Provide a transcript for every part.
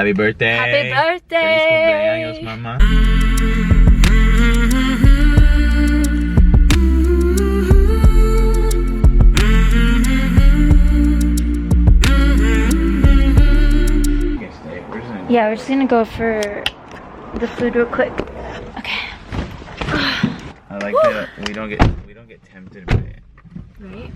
Happy birthday. Happy birthday. Feliz cumpleaños, mamá. Yeah, we're just gonna go for the food real quick. Okay. I like that we don't get tempted by it. Right?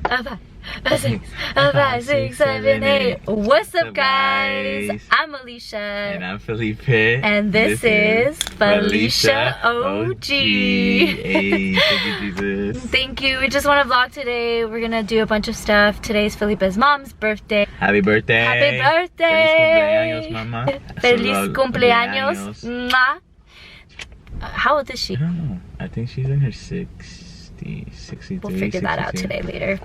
A five, six, seven, eight. What's up, guys? I'm Alicia. And I'm Felipe. And this is Felicia OG. Hey, thank you, Jesus. Thank you. We just want to vlog today. We're gonna do a bunch of stuff. Today's Felipe's mom's birthday. Happy birthday. Happy birthday. Feliz cumpleaños, mamá. Feliz cumpleaños. Mwah. How old is she? I don't know. I think she's in her 63. We'll figure that out 62. today later.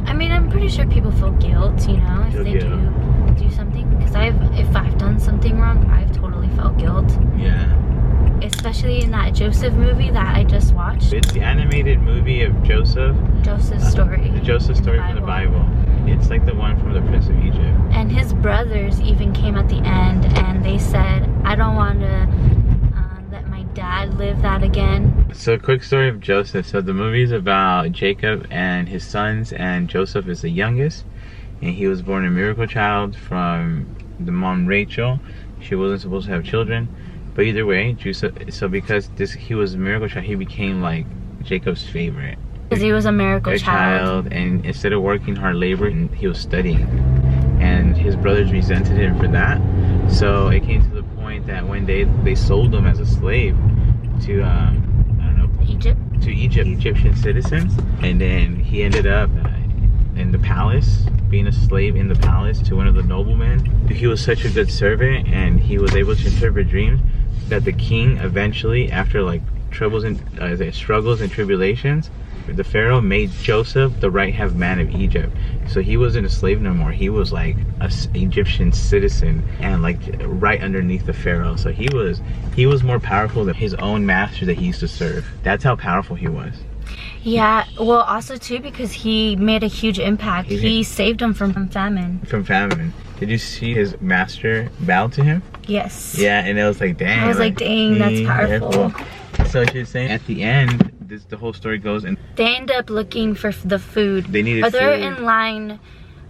I mean, I'm pretty sure people feel guilt, you know, if they do something. Because if I've done something wrong, I've totally felt guilt. Yeah. Especially in that Joseph movie that I just watched. It's the animated movie of Joseph. Joseph's story. The Joseph story from the Bible. It's like the one from the Prince of Egypt. And his brothers even came at the end and they said, I don't want to let my dad live that again. So, a quick story of Joseph. So the movie is about Jacob and his sons, and Joseph is the youngest, and he was born a miracle child from the mom Rachel. She wasn't supposed to have children, but either way, so because he was a miracle child, he became like Jacob's favorite. Because he was a miracle child. And instead of working hard labor, he was studying, and his brothers resented him for that. So it came to the point that when they sold him as a slave to Egyptian citizens, and then he ended up in the palace, being a slave in the palace to one of the noblemen. He was such a good servant, and he was able to interpret dreams, that the king eventually, after like struggles and tribulations, the pharaoh made Joseph the right-hand man of Egypt. So he wasn't a slave no more. He was like an Egyptian citizen and like right underneath the pharaoh. So he was more powerful than his own master that he used to serve. That's how powerful he was. Yeah, well, also too because he made a huge impact. He saved him from famine. From famine. Did you see his master bow to him? Yes. Yeah, and it was like, dang. I was like, dang, that's powerful. So she's saying at the end, the whole story goes, and they end up looking for the food. They needed food. They're in line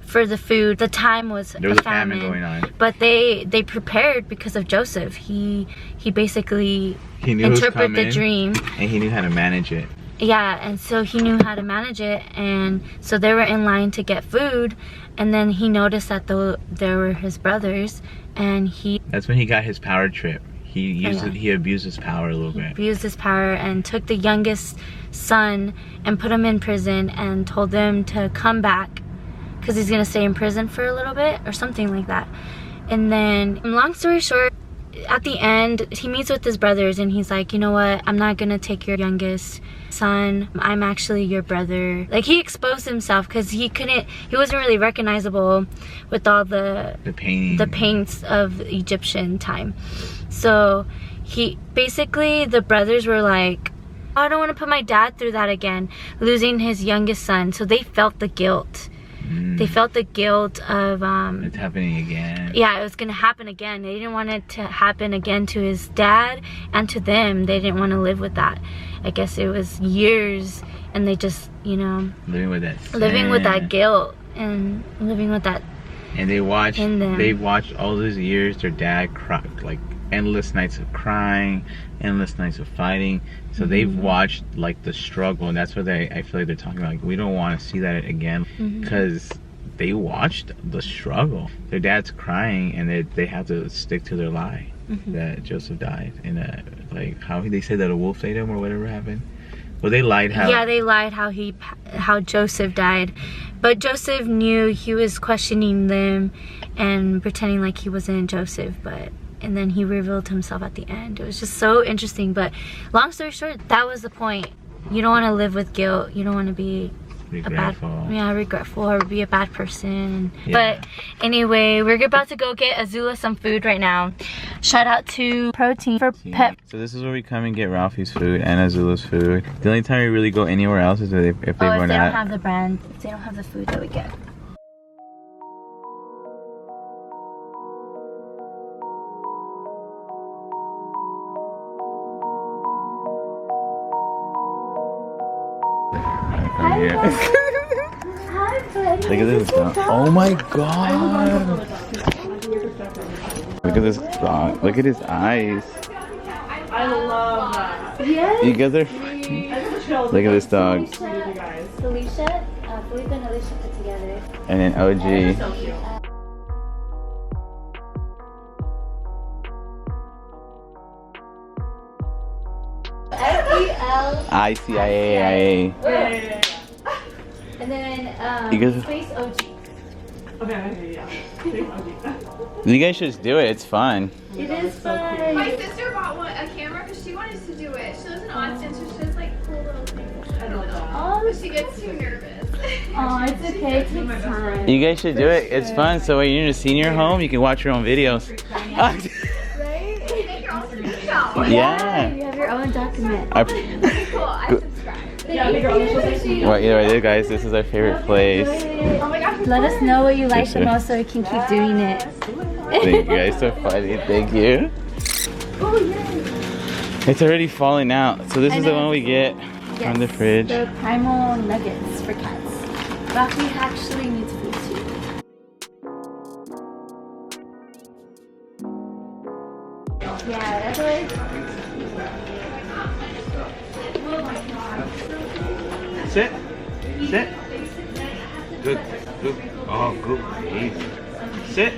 for the food. The time was there was a famine going on. But they prepared because of Joseph. He basically interpreted the dream. And he knew how to manage it. Yeah, and so he knew how to manage it, and so they were in line to get food, and then he noticed that there were his brothers, and that's when he got his power trip. He abused his power a little bit. Abused his power and took the youngest son and put him in prison and told them to come back because he's gonna stay in prison for a little bit or something like that. And then, long story short, at the end, he meets with his brothers and he's like, you know what? I'm not gonna take your youngest son. I'm actually your brother. Like, he exposed himself because he wasn't really recognizable with all the paints of Egyptian time. So the brothers were like, I don't want to put my dad through that again, losing his youngest son. So they felt the guilt. They felt the guilt of it's happening again. Yeah, it was gonna happen again. They didn't want it to happen again to his dad and to them. They didn't want to live with that. I guess it was years, and they just, you know, living with that guilt and living with that. And they watched all those years their dad cry, like endless nights of crying, endless nights of fighting. So they've watched like the struggle, and that's what I feel like they're talking about. Like, we don't want to see that again, because they watched the struggle. Their dad's crying, and they have to stick to their lie that Joseph died, and like how they said that a wolf ate him or whatever happened. Well, they lied how Joseph died, but Joseph knew. He was questioning them and pretending like he wasn't Joseph, and then he revealed himself at the end. It was just so interesting. But long story short, that was the point. You don't want to live with guilt. You don't want to be regretful or be a bad person. But anyway, we're about to go get Azula some food right now. Shout out to Protein for Pep. So this is where we come and get Ralphie's food and Azula's food. The only time we really go anywhere else is if they run out. Don't have the brand, if they don't have the food that we get. from here. Hi, buddy. Look at this dog. Oh my god. Look at this dog. Look at his eyes. I love that. Yes. You guys are funny. Look at this dog. Felicia, Felipe and Alicia put together. And then OG. So cute. F-E-L. ICIAIA. Yeah. And then You guys- space OG. Okay, yeah. You guys should just do it. It's fun. It is fun. My sister bought a camera because she wanted to do it. She lives in Austin, so she has like cool little things. Oh, But she gets too nervous. oh, it's okay. It takes time. You guys should do it. It's fun. So when you're in a senior home, you can watch your own videos. Right? You make your own video. Yeah. You have your own document. Okay, cool. I subscribe. Well, either way, guys, this is our favorite place. Oh my gosh. Let us know what you like Yes, the sir. most so we can keep doing it. Thank you guys, so funny. Thank you. Oh, yeah. It's already falling out. So this I is the know. one we get from the fridge. The primal nuggets for cats. Ralphie actually needs food too. Yeah, that's what. Sit. Sit. Good. Good. Oh, good. Baby. Sit.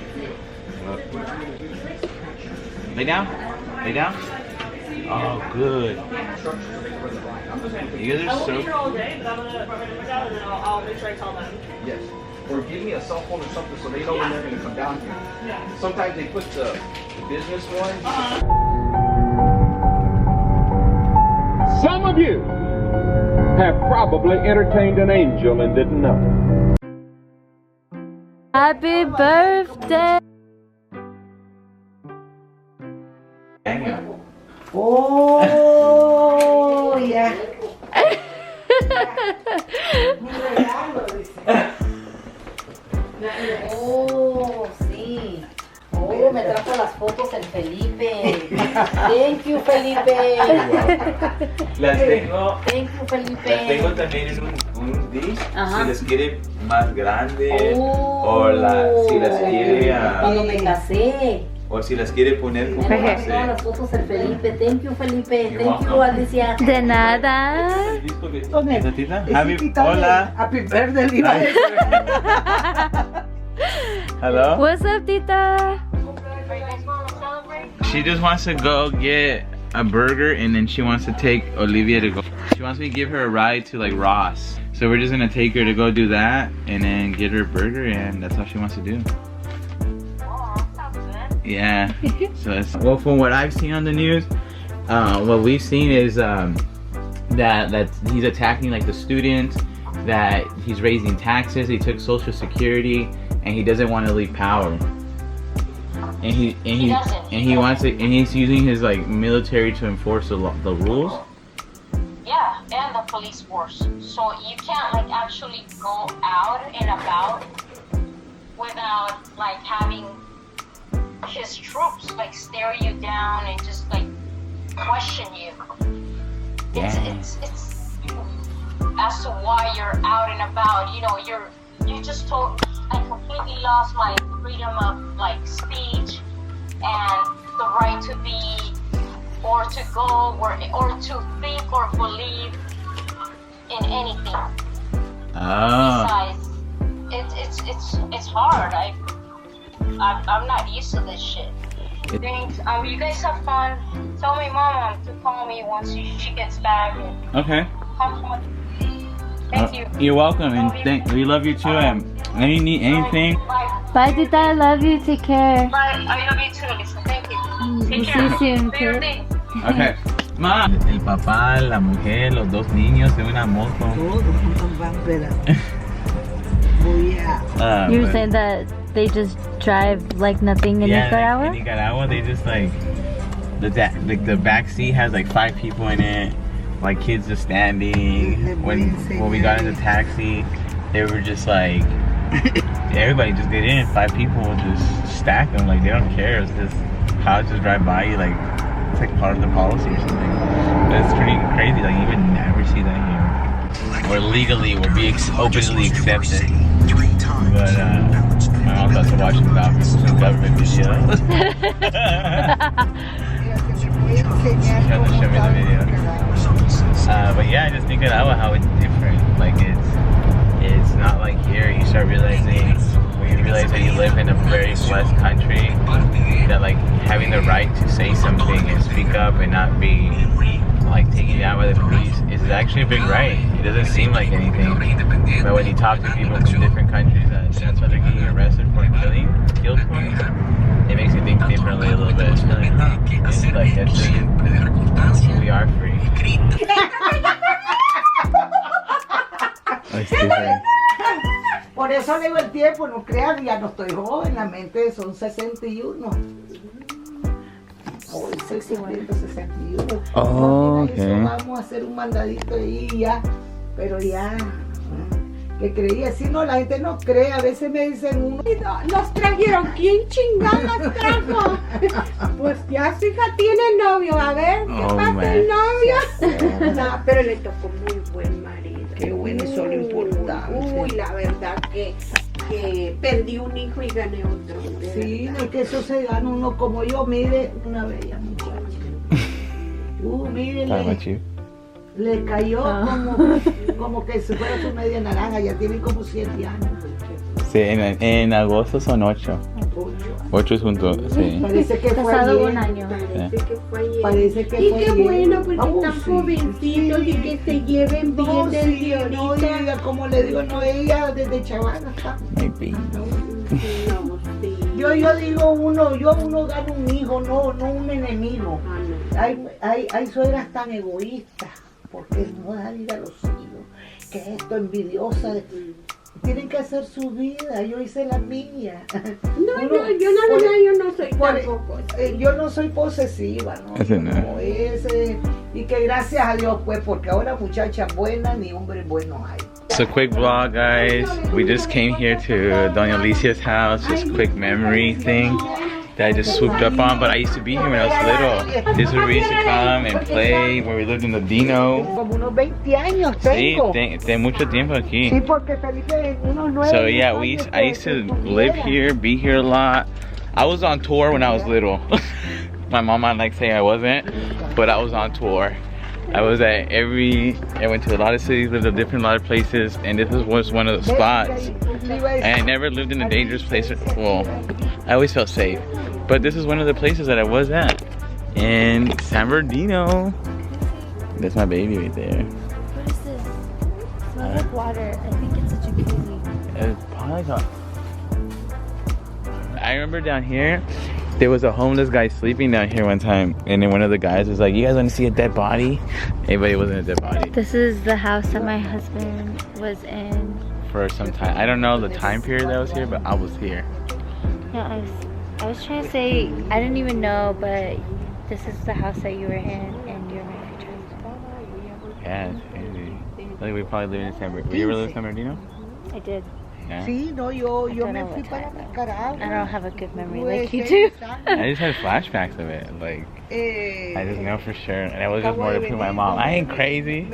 Lay down. Lay down. Oh, good. You guys I are won't be here so. all day, but I'm gonna write my dad and then I'll make sure I tell them. Yes. Or give me a cell phone or something so they know when they're going to come down here. Yeah. Sometimes they put the business one. Some of you have probably entertained an angel and didn't know. Happy birthday! Oh, ya. Oh, sí. Oh, me trajo las fotos el Felipe. Thank you, Felipe. Las tengo. Thank you, Felipe. Las tengo también en un dish. Ajá. Si las quiere más grande. Oh. O si las quiere. Cuando me casé. O si las quiere poner como Me trajo hace. todas las fotos el Felipe. Thank you, Felipe. You're Thank you, welcome. Alicia. De nada. ¿Esa tita? Hola. Happy birthday, le iba a decir. Hello? What's up, Tita? She just wants to go get a burger and then she wants to take Olivia to go. She wants me to give her a ride to like Ross. So we're just gonna take her to go do that and then get her a burger and that's all she wants to do. Yeah. So that's, well, from what I've seen on the news, what we've seen is that he's attacking like the students, that he's raising taxes, he took Social Security, and he doesn't want to leave power. And he wants it, and he's using his like military to enforce the rules. Yeah, and the police force. So you can't like actually go out and about without like having his troops like stare you down and just like question you. It's as to why you're out and about. You know, you just told I completely lost my freedom of like speech and the right to be or to go or to think or believe in anything. Oh. Besides, it's hard. I'm not used to this shit. Thanks. You guys have fun. Tell me mom to call me once she gets back. And Okay. have fun. Thank you. You're welcome, and we love you too. And any need anything? Bye. Bye, Tita. I love you. Take care. Bye. I love you too, Lisa. Thank you. We'll Take see care. you soon, Do your kid. thing. Okay. Ma. El papá, la mujer, los dos niños en una moto. Todos van, pero voy a... You were saying that they just drive like nothing in Nicaragua? In Nicaragua, they just like the back seat has like 5 people in it, like kids just standing. When we got in the taxi, they were just like everybody just get in. 5 people will just stack them, like they don't care. It's just how just drive by you, like it's like part of the policy or something. But it's pretty crazy. Like you would never see that here. or legally will be openly accepted. But my mom got to watch some government videos. Trying to show me the video. But yeah, I just think about how it's different. Like it's not like here. You start realizing when you realize that you live in a very blessed country, that like having the right to say something and speak up and not be like taken down by the police is actually a big right. It doesn't seem like anything, but when you talk to people from different countries that's what they're getting arrested for killed for, it makes you think differently a little bit. It's like, huh, it's like that's we are free. Por eso le digo el tiempo, no creas, ya no estoy joven, la mente son 61. Hoy soy 61. Oh, okay. Eso vamos a hacer un mandadito ahí ya, pero ya, que creía, si no, la gente no cree, a veces me dicen uno. Nos trajeron, ¿quién chingadas trajo? Pues ya su hija tiene novio, a ver, ¿qué pasa el novio? No, pero le tocó muy buen marido. Qué bueno, eso es lo importante. Uy, la verdad que perdí un hijo y gané otro. Sí, no es que eso se gana uno como yo, mire, una bella muchacha. Mírele. Le cayó como que si fuera su media naranja, ya tiene como 7 años. Sí, en agosto son 8. 8 juntos, sí. Parece que fue ayer. Un año. Parece que fue ayer. Parece que y fue qué ayer. bueno, porque están Sí, jovencitos y que se lleven bien No, desde sí, no, ahorita. ella, como le digo, no, ella desde chavala está. Maybe. No, sí. Yo digo, uno gana un hijo, no un enemigo. Ah, no. Hay suegras tan egoístas, porque no dejan ir a los hijos, que esto envidiosa. Tienen que hacer su vida, yo hice la mía. No, yo no soy tampoco. Yo no soy posesiva, ¿no? Ese no. Como ese, y que gracias a Dios, pues, porque ahora muchachas buenas ni hombres buenos hay. So quick vlog, guys. We just came here to Doña Alicia's house. Just quick memory thing that I just swooped up on. But I used to be here when I was little. This is where we used to come and play, where we lived in the Dino. Como unos 20 años Sí, tengo. de mucho tiempo aquí. Sí, porque Felipe, unos 9 So yeah, I used to live here, be here a lot. I was on tour when I was little. My mom might like say I wasn't, but I was on tour. I went to a lot of cities, lived in a lot of places, and this was one of the spots. And I never lived in a dangerous place. Well, I always felt safe. But this is one of the places that I was at. In San Bernardino. That's my baby right there. What is this? Smells like water. I think it's a jacuzzi. It's probably I remember down here, there was a homeless guy sleeping down here one time, and then one of the guys was like, "You guys want to see a dead body?" But it wasn't a dead body. This is the house that my husband was in. For some time, I don't know the time period that I was here, but I was here. Yeah, I was trying to say, I didn't even know, but this is the house that you were in, and you're my future husband. Yeah, it's crazy. I think we probably live in San Bernardino. Were you ever live in San Bernardino? I did. Yeah. Sí, no, yo don't me know fui what para time, Nicaragua. I don't have a good memory like you do. I just had flashbacks of it. Like, I just know for sure. And it was just more to prove my mom, I ain't crazy.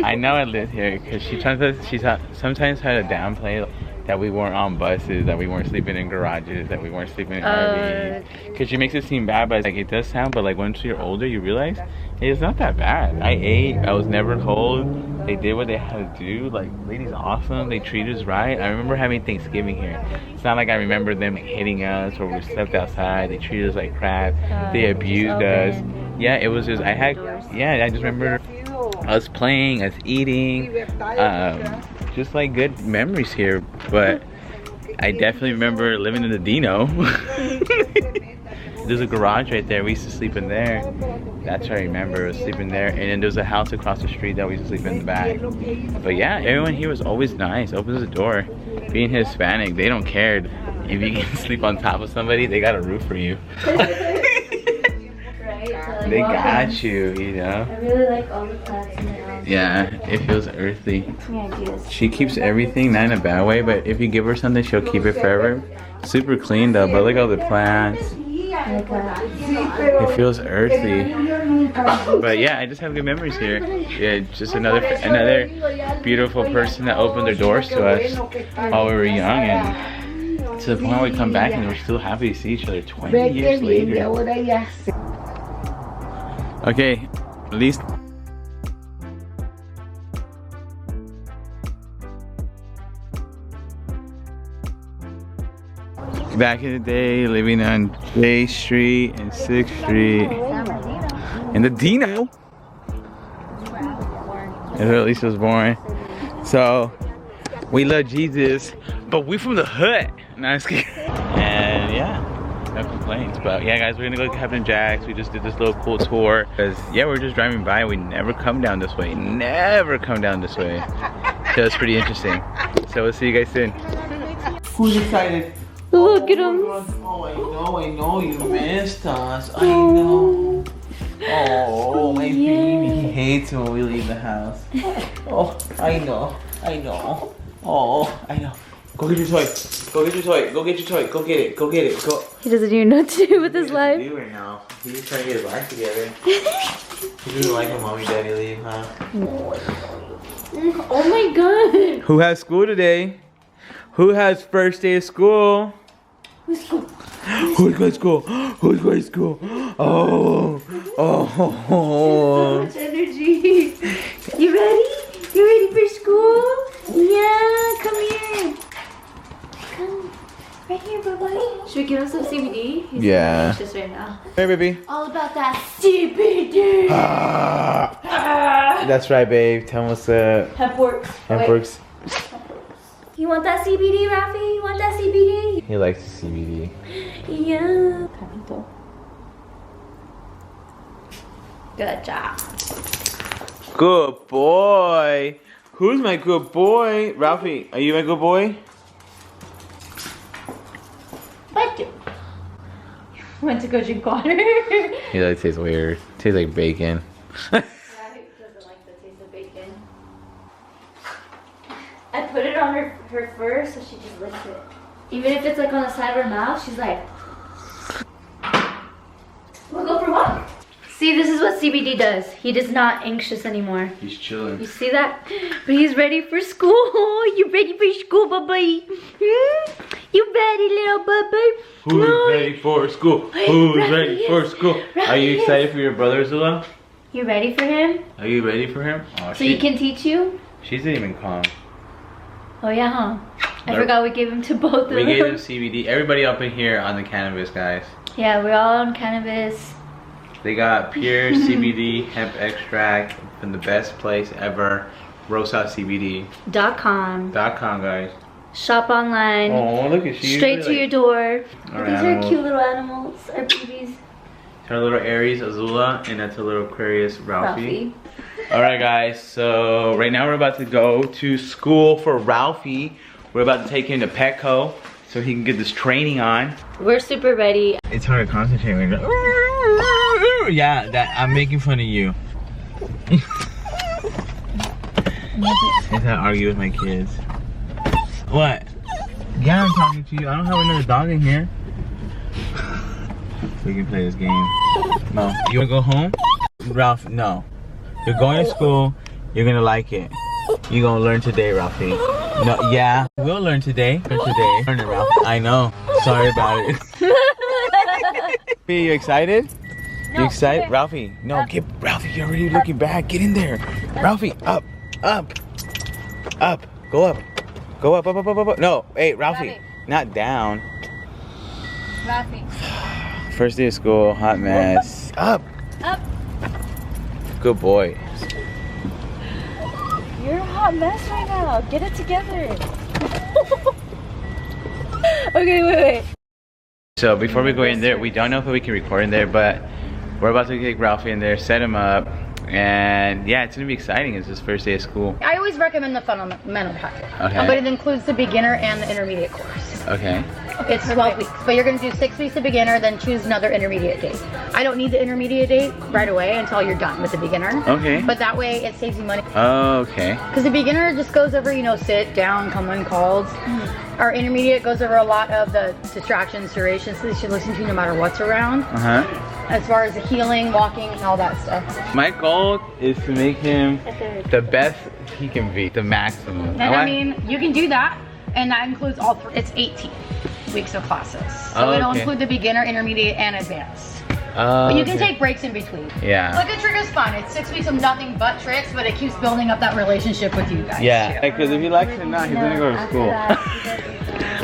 I know I lived here because she sometimes had to downplay that we weren't on buses, that we weren't sleeping in garages, that we weren't sleeping in RVs. Because she makes it seem bad, but like it does sound. But like once you're older, you realize hey, it's not that bad. I ate. I was never cold. They did what they had to do. Like, lady's awesome. They treated us right. I remember having Thanksgiving here. It's not like I remember them hitting us or we slept outside. They treated us like crap. They abused us. Yeah, it was just, I just remember us playing, us eating, just like good memories here. But I definitely remember living in the Dino. There's a garage right there. We used to sleep in there. That's what I remember, was sleeping there. And then there's a house across the street that we used to sleep in the back. But yeah, everyone here was always nice. Opens the door. Being Hispanic, they don't care if you can sleep on top of somebody. They got a roof for you. They got you, you know. I really like all the plants in the house. Yeah, it feels earthy. Yeah, She keeps everything, not in a bad way, but if you give her something, she'll keep it forever. Super clean though, but look at all the plants. It feels earthy. But yeah, I just have good memories here. Yeah, just another beautiful person that opened their doors to us while we were young, and to the point where we come back and we're still happy to see each other 20 years later. Okay, at least. Back in the day, living on J Street and 6th Street. In the Dino. That's where Lisa was born. So, we love Jesus, but we from the hood. No, I'm just kidding. And yeah, no complaints. But yeah, guys, we're gonna go to Captain Jack's. We just did this little cool tour. Because yeah, we're just driving by. We never come down this way. Never come down this way. So it's pretty interesting. So we'll see you guys soon. Who's excited? Look at him. Oh, I know, you missed us. I know. Oh, my baby. He hates when we leave the house. Oh, I know. Oh, I know. Go get your toy. Go get your toy. Go get your toy. Go get it. Go get it. Go. He doesn't even know what to do with his life. He right now. He's just trying to get his life together. He doesn't like when mommy and daddy leave, huh? Oh my god. Who has school today? Who has first day of school? Who's going to school? Who's going to school? Oh. So much energy. You ready? You ready for school? Yeah, come here. Come. Right here, bye-bye. Should we give him some CBD? He's anxious right now. Hey, baby. All about that CBD. That's right, babe. Tell him what's up. Hempworx. Hempworx. You want that CBD, Ralphie? You want that CBD? He likes CBD. Yeah. Good job. Good boy. Who's my good boy? Ralphie, are you my good boy? What? Went to go drink water. He like tastes weird. Tastes like bacon. Doesn't like the taste of bacon. I put it on her fur so she just licks it. Even if it's like on the side of her mouth, she's like, we'll go for a walk. See, this is what CBD does. He is not anxious anymore. He's chilling. You see that? But he's ready for school. You ready for school, baby? You ready, little baby? Who's ready for school? Who's ready for school? Are you excited for your brother, Zula? You ready for him? Are you ready for him? Oh, so he can teach you? She didn't even calm. Oh yeah, huh? I forgot we gave him to both of them. We gave him CBD. Everybody up in here on the cannabis, guys. Yeah, we're all on cannabis. They got pure CBD hemp extract from the best place ever, RosaCBD.com, guys. Shop online. Oh, look at you. Straight to your door. These animals. are cute little animals, our babies. Our little Aries, Azula, and that's a little Aquarius, Ralphie. Alright guys, so right now we're about to go to school for Ralphie. We're about to take him to Petco so he can get this training on. We're super ready. It's hard to concentrate when you're yeah, that I'm making fun of you. That's how I argue with my kids. What? Yeah, I'm talking to you. I don't have another dog in here. We can play this game. No. You wanna go home? Ralph, no. You're going to school. You're gonna like it. You're gonna learn today, Ralphie. No, yeah. We'll learn today. Learn it, Ralphie. I know. Sorry about it. Are you excited? No, you excited? Ralphie, no, get Ralphie, you're already looking back. Get in there. Ralphie, up. Go up. Go up. No, hey, Ralphie. Not down. Ralphie. First day of school, hot mess. Up. Good boy. You're a hot mess right now. Get it together. Okay, wait. So before we go in there, we don't know if we can record in there, but we're about to take Ralphie in there, set him up, and yeah, it's gonna be exciting. It's his first day of school. I always recommend the fundamental package, okay. But it includes the beginner and the intermediate course. Okay. It's 12 weeks, but you're gonna do 6 weeks of beginner, then choose another intermediate date. I don't need the intermediate date right away until you're done with the beginner. Okay. But that way it saves you money. Oh, okay. Because the beginner just goes over, you know, sit, down, come when called. Our intermediate goes over a lot of the distractions, durations, so they should listen to you no matter what's around. As far as the healing, walking, and all that stuff. My goal is to make him the best he can be, the maximum. And I mean, you can do that, and that includes all three. It's 18 weeks of classes. So it'll include the beginner, intermediate, and advanced. But you can take breaks in between. Yeah. Like a trick is fun. It's 6 weeks of nothing but tricks, but it keeps building up that relationship with you guys. Yeah, because if he likes it now, he's gonna go to school.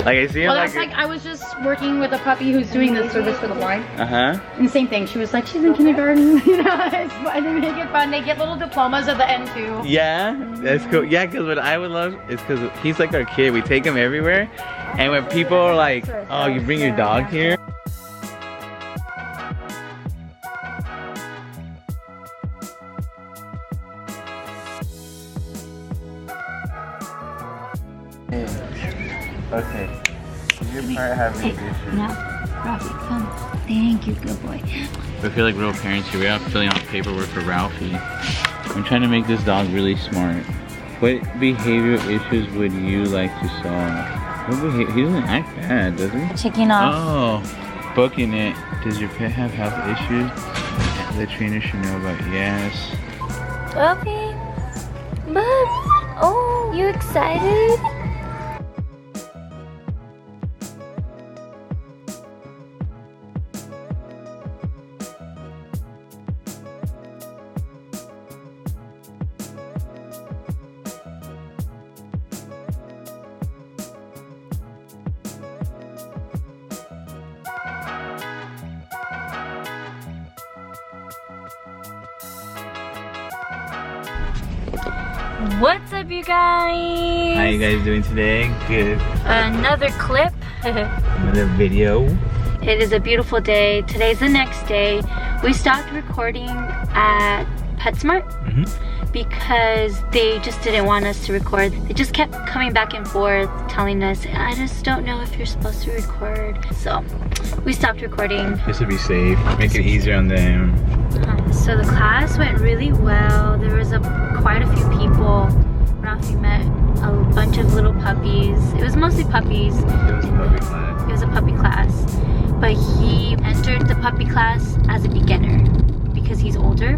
Like I see him that's like I was just working with a puppy who's doing the service for the blind. And the same thing. She was like, she's in kindergarten. You know, it's fun. They make it fun. They get little diplomas at the end too. Yeah, that's cool. Yeah, because what I would love is because he's like our kid. We take him everywhere, and when people are like, "Oh, you bring your dog here." Okay. You probably have these issues. No, Ralphie, come. Thank you, good boy. We feel like real parents here. We're out filling out paperwork for Ralphie. I'm trying to make this dog really smart. What behavioral issues would you like to solve? He doesn't act bad, does he? Checking off. Oh, booking it. Does your pet have health issues? The trainer should know about. Yes. Ralphie, bud. Oh, you excited? What's up, you guys? How you guys doing today? Good. Another clip. Another video. It is a beautiful day. Today's the next day. We stopped recording at PetSmart because they just didn't want us to record. They just kept coming back and forth telling us, I just don't know if you're supposed to record. So we stopped recording. Just to be safe, make it easier on them. So the class went really well. There was quite a few people. Ralphie met a bunch of little puppies. It was mostly puppies. It was a puppy class. It was a puppy class. But he entered the puppy class as a beginner because he's older.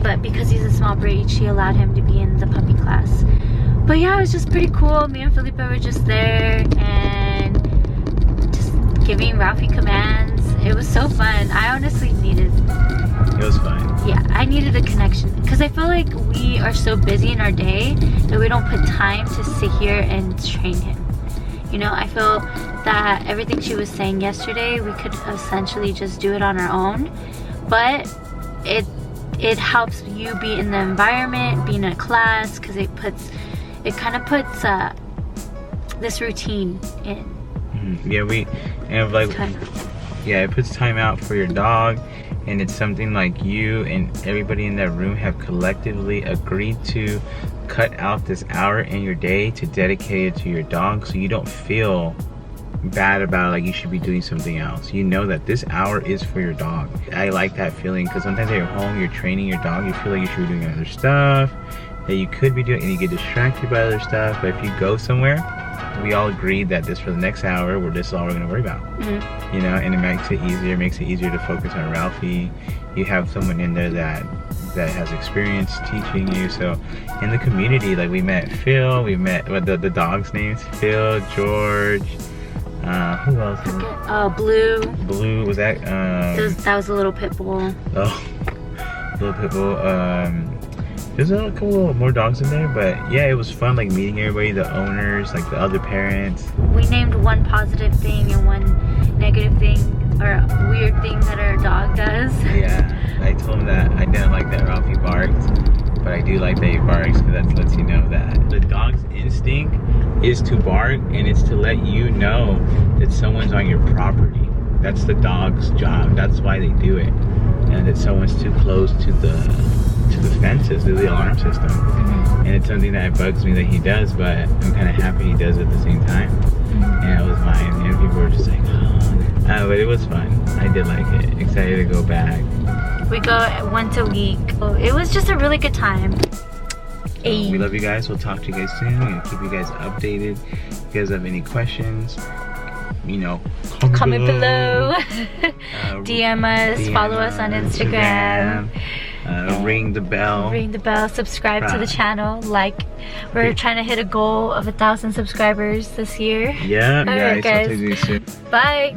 But because he's a small breed, she allowed him to be in the puppy class. But yeah, it was just pretty cool. Me and Felipe were just there and just giving Ralphie commands. It was so fun. I honestly needed... It was fun. Yeah, I needed a connection because I feel like we are so busy in our day that we don't put time to sit here and train him. You know, I feel that everything she was saying yesterday, we could essentially just do it on our own. But it helps you be in the environment, be in a class, because it kind of puts this routine in. Yeah, it puts time out for your dog, and it's something like you and everybody in that room have collectively agreed to cut out this hour in your day to dedicate it to your dog, so you don't feel bad about it, like you should be doing something else. You know that this hour is for your dog. I like that feeling because sometimes at your home you're training your dog, you feel like you should be doing other stuff that you could be doing and you get distracted by other stuff. But if you go somewhere, we all agreed that this for the next hour, this is all we're gonna worry about. You know, and it makes it easier to focus on Ralphie. You have someone in there that has experience teaching you. So in the community, like we met Phil, we met the dog's names, Phil, George, who else? Blue. Blue, was that? That was a little pit bull. Oh, little pit bull. There's a couple more dogs in there, but yeah, it was fun, like meeting everybody, the owners, like the other parents. We named one positive thing and one negative thing, or weird thing that our dog does. Yeah, I told him that I didn't like that Ralphie barked, but I do like that he barks, because that lets you know that the dog's instinct is to bark, and it's to let you know that someone's on your property. That's the dog's job. That's why they do it, and that someone's too close to the fences, to the alarm system. And it's something that bugs me that he does, but I'm kind of happy he does it at the same time. and it was mine. And people were just like, oh. But it was fun. I did like it. Excited to go back. We go once a week. It was just a really good time. We love you guys. We'll talk to you guys soon and keep you guys updated. If you guys have any questions, you know, comment below. DM us, follow us on Instagram. Ring the bell. Ring the bell, subscribe to the channel, like. We're trying to hit a goal of 1,000 subscribers this year. Yeah, Alright, guys. I'll talk to you soon. Bye.